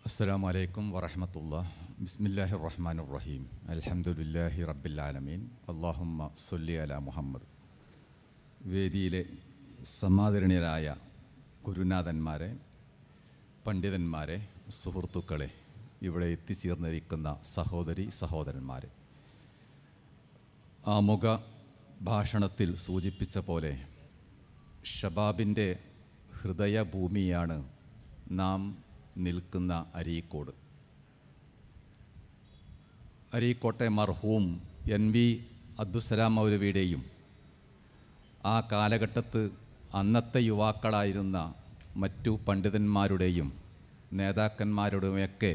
അസ്സലാമു അലൈക്കും വറഹ്മത്തുള്ളാഹി. ബിസ്മില്ലാഹിർ റഹ്മാനിർ റഹീം. അൽഹംദുലില്ലാഹി റബ്ബിൽ ആലമീൻ. അല്ലാഹുമ്മ സ്വല്ലി അലാ മുഹമ്മദ്. വേദിയിലെ സമാദരണീയരായ ഗുരുനാഥന്മാരെ, പണ്ഡിതന്മാരെ, സുഹൃത്തുക്കളെ, ഇവിടെ എത്തിച്ചേർന്നിരിക്കുന്ന സഹോദരി സഹോദരന്മാരെ, ആമുഖ ഭാഷണത്തിൽ സൂചിപ്പിച്ച പോലെ ഷബാബിൻ്റെ ഹൃദയഭൂമിയാണ് നാം നിൽക്കുന്ന അരീക്കോട്. അരീക്കോട്ടെ മർഹൂം NV അബ്ദുസ്സലാം മൗലവിയുടെയും ആ കാലഘട്ടത്ത് അന്നത്തെ യുവാക്കളായിരുന്ന മറ്റു പണ്ഡിതന്മാരുടെയും നേതാക്കന്മാരുടെയുമൊക്കെ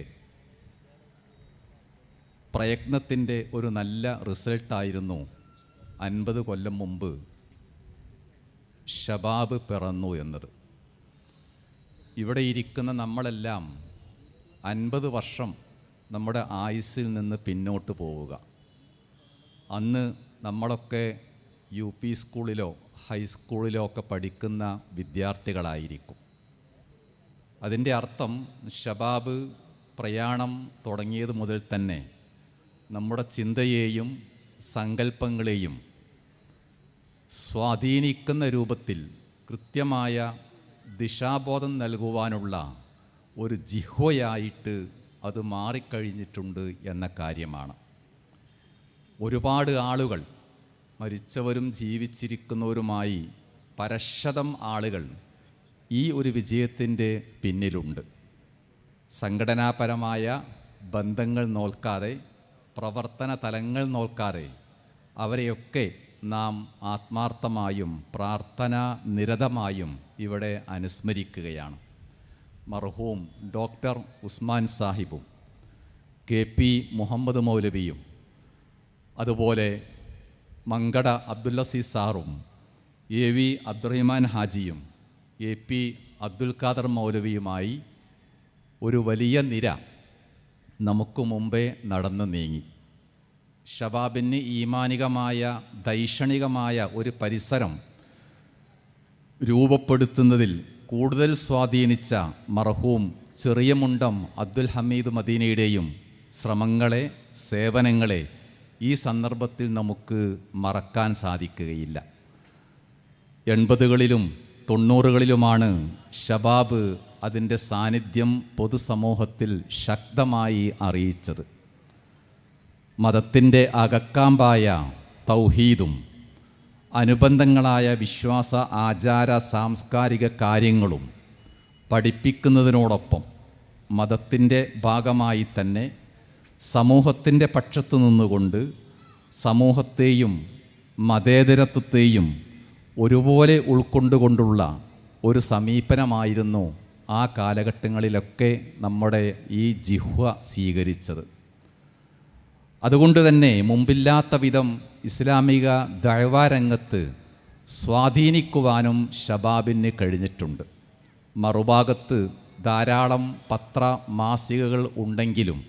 പ്രയത്നത്തിൻ്റെ ഒരു നല്ല റിസൾട്ടായിരുന്നു 50 കൊല്ലം മുമ്പ് ഷബാബ് പിറന്നു എന്നത്. ഇവിടെ ഇരിക്കുന്ന നമ്മളെല്ലാം 50 വർഷം നമ്മുടെ ആയുസ്സിൽ നിന്ന് പിന്നോട്ട് പോവുക. അന്ന് നമ്മളൊക്കെ UP സ്കൂളിലോ ഹൈസ്കൂളിലോ ഒക്കെ പഠിക്കുന്ന വിദ്യാർത്ഥികളായിരിക്കും. അതിൻ്റെ അർത്ഥം ഷബാബ് പ്രയാണം തുടങ്ങിയത് മുതൽ തന്നെ നമ്മുടെ ചിന്തയെയും സങ്കല്പങ്ങളെയും സ്വാധീനിക്കുന്ന രൂപത്തിൽ കൃത്യമായ ദിശാബോധം നൽകുവാനുള്ള ഒരു ജിഹ്വയായിട്ട് അത് മാറിക്കഴിഞ്ഞിട്ടുണ്ട് എന്ന കാര്യമാണ്. ഒരുപാട് ആളുകൾ, മരിച്ചവരും ജീവിച്ചിരിക്കുന്നവരുമായി പരശതം ആളുകൾ ഈ ഒരു വിജയത്തിൻ്റെ പിന്നിലുണ്ട്. സംഘടനാപരമായ ബന്ധങ്ങൾ നോക്കാതെ, പ്രവർത്തന തലങ്ങൾ നോക്കാതെ അവരെയൊക്കെ നാം ആത്മാർത്ഥമായും പ്രാർത്ഥനാ നിരതമായും ഇവിടെ അനുസ്മരിക്കുകയാണ്. മർഹൂം ഡോക്ടർ ഉസ്മാൻ സാഹിബും KP മുഹമ്മദ് മൗലവിയും അതുപോലെ മങ്കട അബ്ദുൽ അസീസ് സാറും AV അബ്ദുറഹിമാൻ ഹാജിയും AP അബ്ദുൽ ഖാദർ മൗലവിയുമായി ഒരു വലിയ നിര നമുക്ക് മുമ്പേ നടന്നു നീങ്ങി. ഷബാബിന് ഈമാനികമായ ദൈക്ഷണികമായ ഒരു പരിസരം രൂപപ്പെടുത്തുന്നതിൽ കൂടുതൽ സ്വാധീനിച്ച മർഹൂം ചെറിയമുണ്ടം അബ്ദുൽ ഹമീദ് മദീനയുടെയും ശ്രമങ്ങളെ, സേവനങ്ങളെ ഈ സന്ദർഭത്തിൽ നമുക്ക് മറക്കാൻ സാധിക്കുകയില്ല. 80കളിലും 90കളിലുമാണ് ഷബാബ് അതിൻ്റെ സാന്നിധ്യം പൊതുസമൂഹത്തിൽ ശക്തമായി അറിയിച്ചത്. മതത്തിൻ്റെ അകക്കാമ്പായ തൗഹീദും അനുബന്ധങ്ങളായ വിശ്വാസ ആചാര സാംസ്കാരിക കാര്യങ്ങളും പഠിപ്പിക്കുന്നതിനോടൊപ്പം മതത്തിൻ്റെ ഭാഗമായി തന്നെ സമൂഹത്തിൻ്റെ പക്ഷത്തു നിന്നുകൊണ്ട് സമൂഹത്തെയും മതേതരത്വത്തെയും ഒരുപോലെ ഉൾക്കൊണ്ടുകൊണ്ടുള്ള ഒരു സമീപനമായിരുന്നു ആ കാലഘട്ടങ്ങളിലൊക്കെ നമ്മുടെ ഈ ജിഹ്വ സ്വീകരിച്ചത്. അതുകൊണ്ട് തന്നെ മുമ്പില്ലാത്ത വിധം ഇസ്ലാമിക ദഅ്വാ രംഗത്ത് സ്വാധീനിക്കുവാനും ഷബാബിന് കഴിഞ്ഞിട്ടുണ്ട്. മറുഭാഗത്ത് ധാരാളം പത്രമാസികകൾ ഉണ്ടെങ്കിലും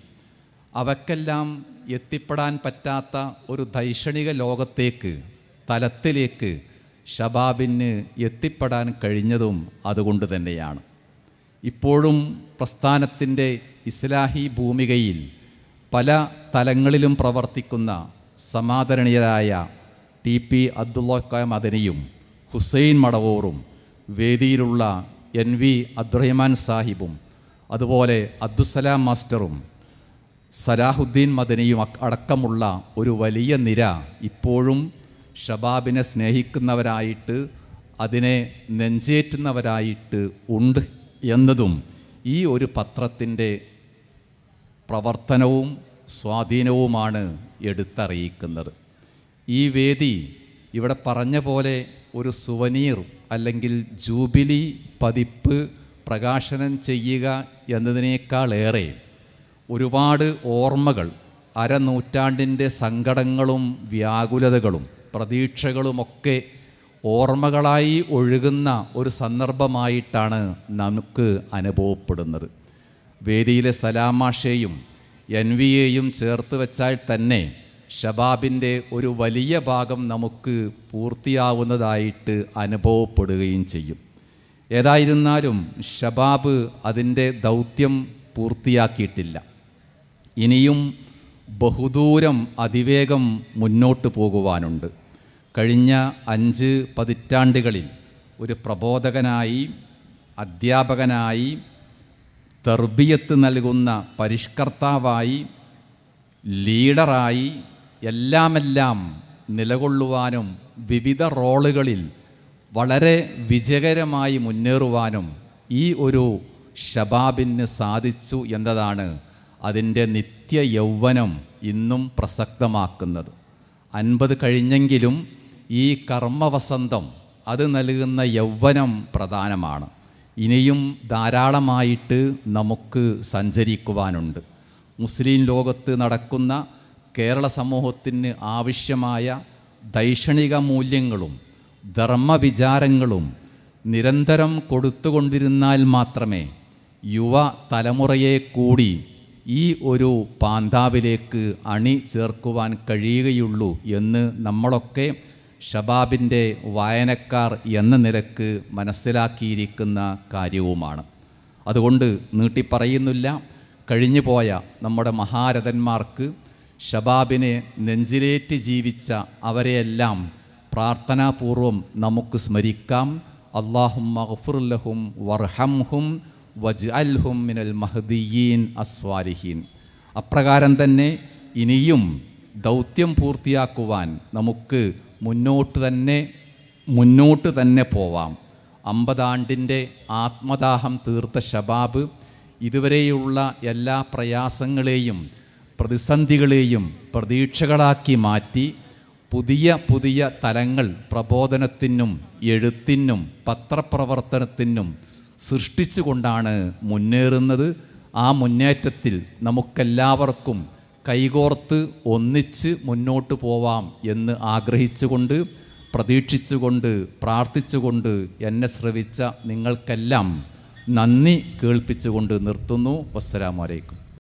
അവക്കെല്ലാം എത്തിപ്പെടാൻ പറ്റാത്ത ഒരു ദൈക്ഷണിക ലോകത്തേക്ക്, തലത്തിലേക്ക് ഷബാബിന് എത്തിപ്പെടാൻ കഴിഞ്ഞതും അതുകൊണ്ട് തന്നെയാണ്. ഇപ്പോഴും പ്രസ്ഥാനത്തിൻ്റെ ഇസ്ലാഹി ഭൂമികയിൽ പല തലങ്ങളിലും പ്രവർത്തിക്കുന്ന സമാദരണീയരായ TP അബ്ദുള്ള മദനിയും ഹുസൈൻ മടവൂറും വേദിയിലുള്ള NV അബ്ദുറഹിമാൻ സാഹിബും അതുപോലെ അബ്ദുസ്സലാം മാസ്റ്ററും സലാഹുദ്ദീൻ മദനിയും അടക്കമുള്ള ഒരു വലിയ നിര ഇപ്പോഴും ഷബാബിനെ സ്നേഹിക്കുന്നവരായിട്ട്, അതിനെ നെഞ്ചേറ്റുന്നവരായിട്ട് ഉണ്ട് എന്നതും ഈ ഒരു പത്രത്തിൻ്റെ പ്രവർത്തനവും സ്വാധീനവുമാണ് എടുത്തറിയിക്കുന്നത്. ഈ വേദി ഇവിടെ പറഞ്ഞ പോലെ ഒരു സുവനീർ അല്ലെങ്കിൽ ജൂബിലി പതിപ്പ് പ്രകാശനം ചെയ്യുക എന്നതിനേക്കാളേറെ ഒരുപാട് ഓർമ്മകൾ, അരനൂറ്റാണ്ടിൻ്റെ സങ്കടങ്ങളും വ്യാകുലതകളും പ്രതീക്ഷകളുമൊക്കെ ഓർമ്മകളായി ഒഴുകുന്ന ഒരു സന്ദർഭമായിട്ടാണ് നമുക്ക് അനുഭവപ്പെടുന്നത്. വേദിയിലെ സലാമാഷയെയും NVയെയും ചേർത്ത് വെച്ചാൽ തന്നെ ഷബാബിൻ്റെ ഒരു വലിയ ഭാഗം നമുക്ക് പൂർത്തിയാവുന്നതായിട്ട് അനുഭവപ്പെടുകയും ചെയ്യും. ഏതായിരുന്നാലും ഷബാബ് അതിൻ്റെ ദൗത്യം പൂർത്തിയാക്കിയിട്ടില്ല. ഇനിയും ബഹുദൂരം അതിവേഗം മുന്നോട്ട് പോകുവാനുണ്ട്. കഴിഞ്ഞ 5 പതിറ്റാണ്ടുകളിൽ ഒരു പ്രബോധകനായി, അധ്യാപകനായി, തർബിയത്ത് നൽകുന്ന പരിഷ്കർത്താവായി, ലീഡറായി എല്ലാമെല്ലാം നിലകൊള്ളുവാനും വിവിധ റോളുകളിൽ വളരെ വിജയകരമായി മുന്നേറുവാനും ഈ ഒരു ശബാബിന് സാധിച്ചു എന്നതാണ് അതിൻ്റെ നിത്യ യൗവനം ഇന്നും പ്രസക്തമാക്കുന്നത്. 50 കഴിഞ്ഞെങ്കിലും ഈ കർമ്മവസന്തം അത് നൽകുന്ന യൗവനം പ്രധാനമാണ്. ഇനിയും ധാരാളമായിട്ട് നമുക്ക് സഞ്ചരിക്കുവാനുണ്ട്. മുസ്ലിം ലോകത്ത് നടക്കുന്ന കേരള സമൂഹത്തിന് ആവശ്യമായ ദൈക്ഷണിക മൂല്യങ്ങളും ധർമ്മവിചാരങ്ങളും നിരന്തരം കൊടുത്തുകൊണ്ടിരുന്നാൽ മാത്രമേ യുവ തലമുറയെ കൂടി ഈ ഒരു പാന്താവിലേക്ക് അണി ചേർക്കുവാൻ കഴിയുകയുള്ളൂ എന്ന് നമ്മളൊക്കെ ഷബാബിൻ്റെ വായനക്കാർ എന്ന നിലക്ക് മനസ്സിലാക്കിയിരിക്കുന്ന കാര്യവുമാണ്. അതുകൊണ്ട് നീട്ടിപ്പറയുന്നില്ല. കഴിഞ്ഞുപോയ നമ്മുടെ മഹാരഥന്മാർക്ക്, ഷബാബിനെ നെഞ്ചിലേറ്റ് ജീവിച്ച അവരെയെല്ലാം പ്രാർത്ഥനാപൂർവം നമുക്ക് സ്മരിക്കാം. അല്ലാഹുമ്മ ഗ്ഫിർ ലഹും വർഹംഹും വജ്അൽഹും മിനൽ മഹ്ദിയീൻ അസ്വാലിഹീൻ. അപ്രകാരം തന്നെ ഇനിയും ദൗത്യം പൂർത്തിയാക്കുവാൻ നമുക്ക് മുന്നോട്ട് തന്നെ പോവാം. 50 ആണ്ടിൻ്റെ ആത്മദാഹം തീർത്ത ശബാബ് ഇതുവരെയുള്ള എല്ലാ പ്രയാസങ്ങളെയും പ്രതിസന്ധികളെയും പ്രതീക്ഷകളാക്കി മാറ്റി പുതിയ പുതിയ തലങ്ങൾ പ്രബോധനത്തിനും എഴുത്തിനും പത്രപ്രവർത്തനത്തിനും സൃഷ്ടിച്ചുകൊണ്ടാണ് മുന്നേറുന്നത്. ആ മുന്നേറ്റത്തിൽ നമുക്കെല്ലാവർക്കും കൈകോർത്ത് ഒന്നിച്ച് മുന്നോട്ട് പോവാം എന്ന് ആഗ്രഹിച്ചുകൊണ്ട്, പ്രതീക്ഷിച്ചുകൊണ്ട്, പ്രാർത്ഥിച്ചുകൊണ്ട് എന്നെ ശ്രവിച്ച നിങ്ങൾക്കെല്ലാം നന്ദി കേൾപ്പിച്ചുകൊണ്ട് നിർത്തുന്നു. അസ്സലാമു അലൈക്കും.